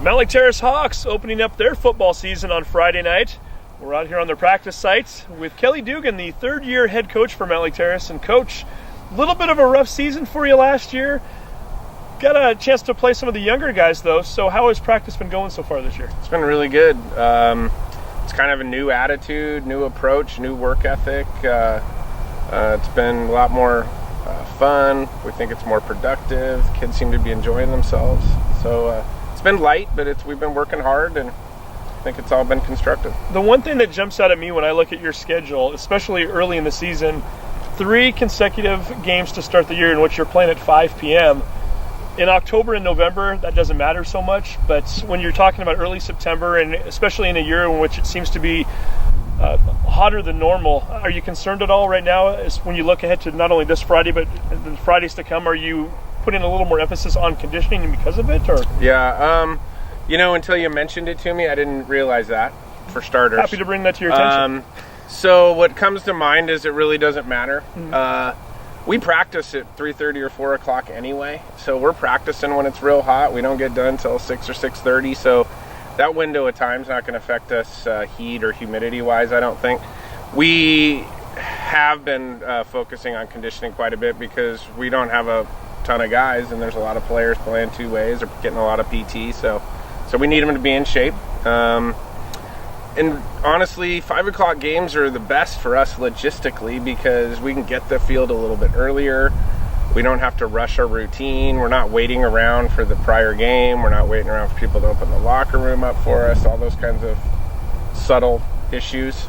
Mountlake Terrace Hawks opening up their football season on Friday night. We're out here on their practice site with Kelly Dougan, the third-year head coach for Mountlake Terrace. And Coach, a little bit of a rough season for you last year. Got a chance to play some of the younger guys, though. So how has practice been going so far this year? It's been really good. It's kind of a new attitude, new approach, new work ethic. It's been a lot more fun. We think it's more productive. Kids seem to be enjoying themselves. So it's been light, but we've been working hard, and I think it's all been constructive. The one thing that jumps out at me when I look at your schedule, especially early in the season, 3 consecutive games to start the year in which you're playing at 5 p.m. In October and November, that doesn't matter so much, but when you're talking about early September, and especially in a year in which it seems to be hotter than normal, are you concerned at all right now when you look ahead to not only this Friday, but the Fridays to come? Are you putting a little more emphasis on conditioning because of it? Or Yeah, until you mentioned it to me, I didn't realize that, for starters. Happy to bring that to your attention. So what comes to mind is it really doesn't matter. We practice at 3:30 or 4 o'clock anyway, so we're practicing when it's real hot. We don't get done until 6 or 6:30, so that window of time is not going to affect us heat or humidity-wise, I don't think. We have been focusing on conditioning quite a bit because we don't have a ton of guys, and there's a lot of players playing 2 ways or getting a lot of PT, so we need them to be in shape. And honestly, 5 o'clock games are the best for us logistically because we can get the field a little bit earlier. We don't have to rush our routine. We're not waiting around for the prior game. We're not waiting around for people to open the locker room up for us, all those kinds of subtle issues.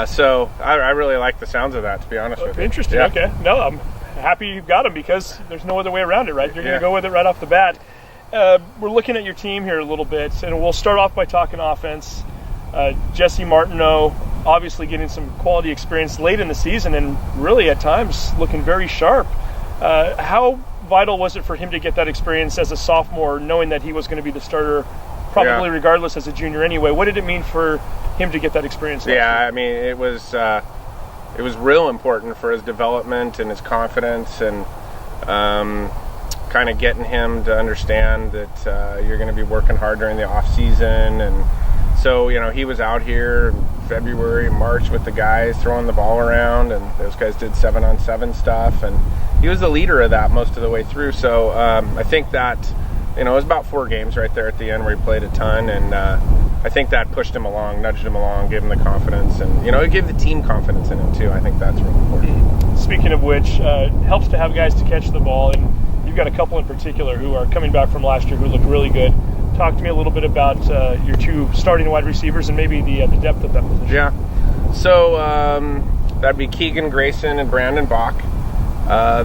So I really like the sounds of that, to be honest with you. Interesting, Yeah. Okay. No, I'm happy you got them because there's no other way around it, right? You're going to go with it right off the bat. We're looking at your team here a little bit, and we'll start off by talking offense. Jesse Martineau obviously getting some quality experience late in the season and really at times looking very sharp. How vital was it for him to get that experience as a sophomore, knowing that he was going to be the starter probably regardless as a junior anyway? What did it mean for him to get that experience? I mean, it was real important for his development and his confidence, and kind of getting him to understand that you're going to be working hard during the off season. And so, he was out here in February and March with the guys throwing the ball around, and those guys did 7-on-7 stuff, and he was the leader of that most of the way through. So I think that, it was about 4 games right there at the end where he played a ton, and I think that pushed him along, nudged him along, gave him the confidence, and, it gave the team confidence in him too. I think that's really important. Speaking of which, helps to have guys to catch the ball, and you've got a couple in particular who are coming back from last year who look really good. Talk to me a little bit about your 2 starting wide receivers and maybe the depth of that position. Yeah, so that'd be Keegan Grayson and Brandon Bach.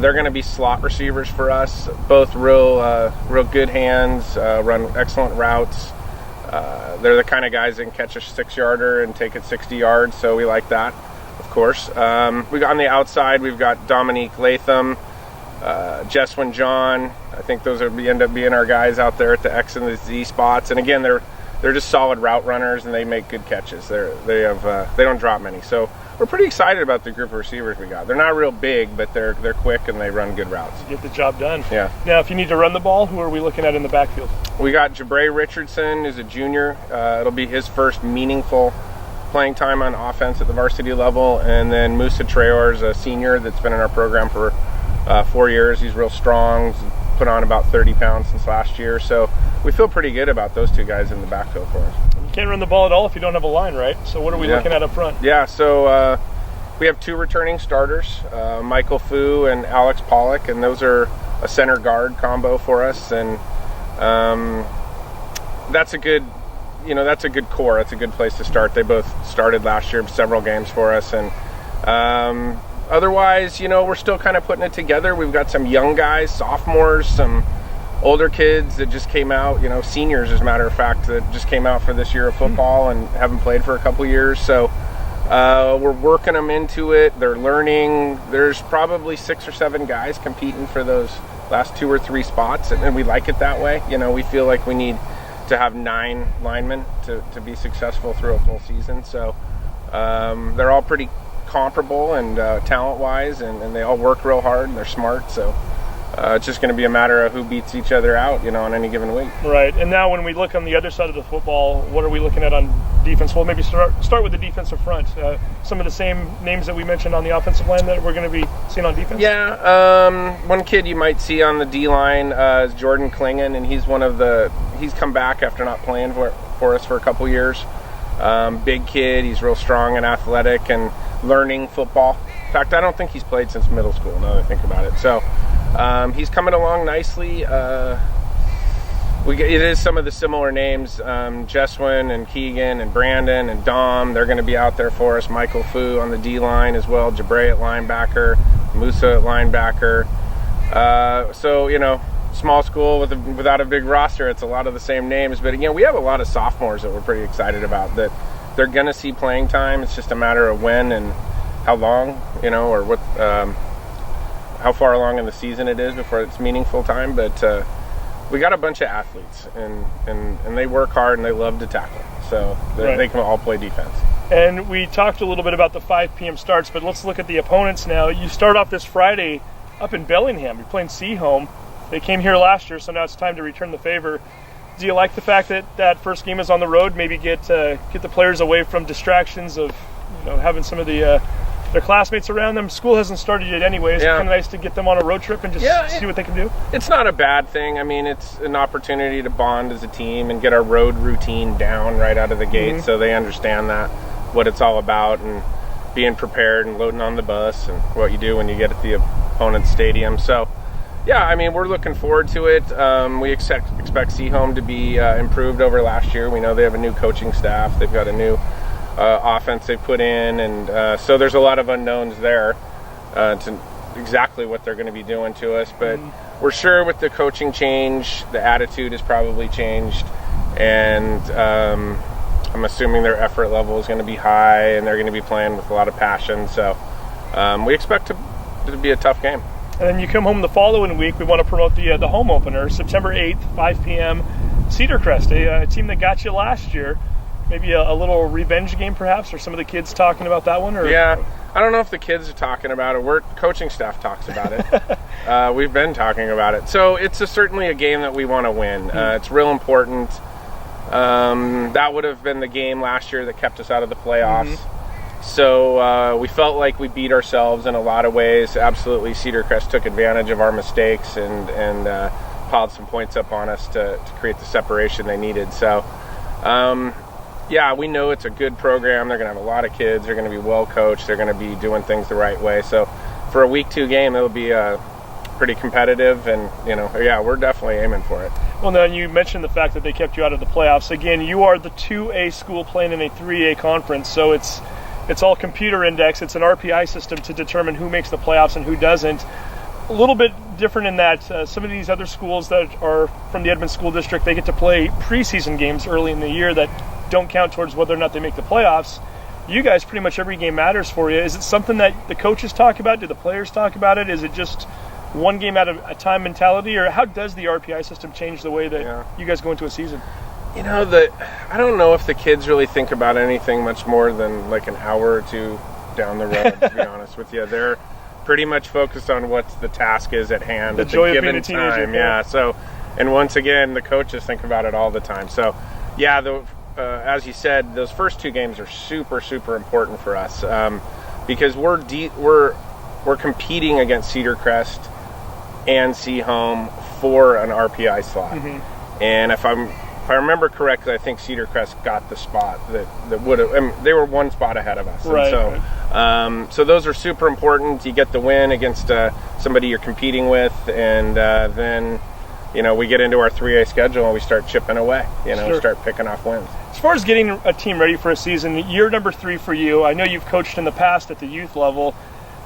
They're going to be slot receivers for us. Both real good hands, run excellent routes. They're the kind of guys that can catch a 6-yarder and take it 60 yards, so we like that, of course. We got on the outside, we've got Dominique Latham, Jeswin John. I think those end up being our guys out there at the X and the Z spots. And again, they're just solid route runners, and they make good catches. They don't drop many. So we're pretty excited about the group of receivers we got. They're not real big, but they're quick and they run good routes. Get the job done. Yeah. Now, if you need to run the ball, who are we looking at in the backfield? We got Jabray Richardson, who's a junior. It'll be his first meaningful playing time on offense at the varsity level. And then Musa Traor's a senior that's been in our program for 4 years. He's real strong. He's put on about 30 pounds since last year. So we feel pretty good about those 2 guys in the backfield for us. You can't run the ball at all if you don't have a line, right? So what are we looking at up front? Yeah, so we have 2 returning starters, Michael Fu and Alex Pollock, and those are a center guard combo for us. And that's a good core. That's a good place to start. They both started last year, several games for us. And otherwise, we're still kind of putting it together. We've got some young guys, sophomores, some older kids that just came out, seniors as a matter of fact, that just came out for this year of football and haven't played for a couple years. So we're working them into it. They're learning. There's probably 6 or 7 guys competing for those last 2 or 3 spots, and we like it that way. We feel like we need to have 9 linemen to be successful through a full season. So they're all pretty comparable and talent-wise, and they all work real hard and they're smart. So it's just going to be a matter of who beats each other out, on any given week. Right. And now when we look on the other side of the football, what are we looking at on defense? Well, maybe start with the defensive front. Some of the same names that we mentioned on the offensive line that we're going to be seeing on defense? Yeah. One kid you might see on the D-line is Jordan Klingen, and he's come back after not playing for us for a couple years. Big kid. He's real strong and athletic and learning football. In fact, I don't think he's played since middle school, now that I think about it. So he's coming along nicely. It is some of the similar names, Jeswin and Keegan and Brandon and Dom. They're going to be out there for us. Michael Fu on the D-line as well. Jabray at linebacker. Musa at linebacker. So, small school without a big roster, it's a lot of the same names. But, we have a lot of sophomores that we're pretty excited about, that they're going to see playing time. It's just a matter of when and how long, or what, how far along in the season it is before it's meaningful time. But we got a bunch of athletes, and they work hard and they love to tackle. So they can all play defense. And we talked a little bit about the 5 p.m. starts, but let's look at the opponents now. You start off this Friday up in Bellingham. You're playing Sehome. They came here last year, so now it's time to return the favor. Do you like the fact that that first game is on the road? Maybe get the players away from distractions of having some of their classmates around them. School hasn't started yet anyways. It's kind of nice to get them on a road trip and just see what they can do. It's not a bad thing. I mean, it's an opportunity to bond as a team and get our road routine down right out of the gate, so they understand what it's all about, and being prepared and loading on the bus and what you do when you get at the opponent's stadium. So, yeah, I mean, we're looking forward to it. We expect Sehome to be improved over last year. We know they have a new coaching staff. They've got a new offense they put in, and so there's a lot of unknowns there to exactly what they're going to be doing to us. But we're sure with the coaching change, the attitude has probably changed, and I'm assuming their effort level is going to be high, and they're going to be playing with a lot of passion. So we expect it to be a tough game. And then you come home the following week. We want to promote the home opener, September 8th, 5 p.m., Cedar Crest, a team that got you last year. Maybe a little revenge game, perhaps, or some of the kids talking about that one? Or? Yeah, I don't know if the kids are talking about it. Coaching staff talks about it. We've been talking about it. So it's certainly a game that we want to win. It's real important. That would have been the game last year that kept us out of the playoffs. So we felt like we beat ourselves in a lot of ways. Absolutely, Cedar Crest took advantage of our mistakes and piled some points up on us to create the separation they needed. So, yeah, we know it's a good program. They're going to have a lot of kids. They're going to be well coached. They're going to be doing things the right way. So for a week 2 game, it'll be pretty competitive, and yeah, we're definitely aiming for it. Well, now you mentioned the fact that they kept you out of the playoffs. Again, you are the 2A school playing in a 3A conference, so it's all computer indexed. It's an RPI system to determine who makes the playoffs and who doesn't. A little bit different in that some of these other schools that are from the Edmonds School District, they get to play preseason games early in the year that don't count towards whether or not they make the playoffs. You guys, pretty much every game matters for you. Is it something that the coaches talk about? Do the players talk about it? Is it just one game at a time mentality? Or how does the RPI system change the way that you guys go into a season? I don't know if the kids really think about anything much more than like an hour or 2 down the road, to be honest with you. They're pretty much focused on what the task is at hand at the given time. Yeah. So, and once again, the coaches think about it all the time. So, yeah, as you said, those first 2 games are super, super important for us because we're competing against Cedar Crest and Sehome for an RPI slot. And if I remember correctly, I think Cedar Crest got the spot that would have. I mean, they were 1 spot ahead of us, so those are super important. You get the win against somebody you're competing with, and then we get into our 3A schedule and we start chipping away. Start picking off wins. As far as getting a team ready for a season, year number 3 for you. I know you've coached in the past at the youth level.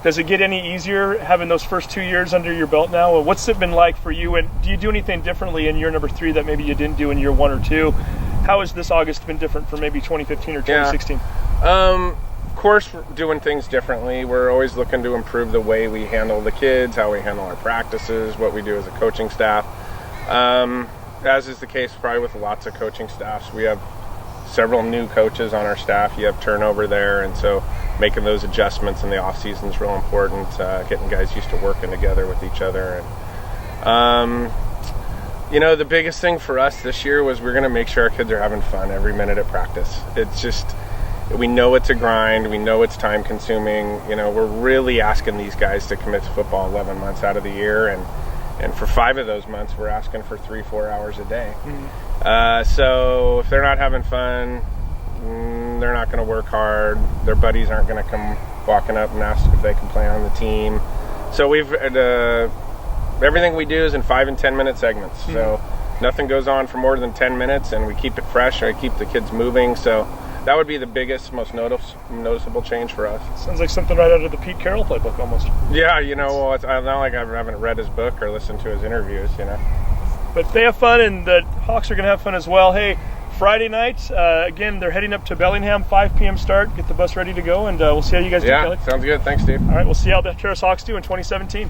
Does it get any easier having those first 2 years under your belt now? What's it been like for you, and do you do anything differently in year number 3 that maybe you didn't do in year 1 or 2? How has this August been different from maybe 2015 or 2016? Of course, we're doing things differently. We're always looking to improve the way we handle the kids, how we handle our practices, what we do as a coaching staff. As is the case probably with lots of coaching staffs, we have several new coaches on our staff. You have turnover there, and so making those adjustments in the off season is real important. Getting guys used to working together with each other, You know, the biggest thing for us this year was we're going to make sure our kids are having fun every minute at practice. It's just, we know it's a grind. We know it's time consuming. You know, we're really asking these guys to commit to football 11 months out of the year. And for 5 of those months, we're asking for 3-4 hours a day. So if they're not having fun, they're not going to work hard. Their buddies aren't going to come walking up and ask if they can play on the team. So we've everything we do is in 5 and 10 minute segments. So nothing goes on for more than 10 minutes, and we keep it fresh. I keep the kids moving. So that would be the biggest, most noticeable change for us. Sounds like something right out of the Pete Carroll playbook almost. Yeah, you know, well, it's not like I haven't read his book or listened to his interviews, you know. But they have fun, and the Hawks are going to have fun as well. Hey, Friday night, again, they're heading up to Bellingham, 5 p.m. start. Get the bus ready to go, and we'll see how you guys do, Kelly. Yeah, sounds good. Thanks, Steve. All right, we'll see how the Terrace Hawks do in 2017.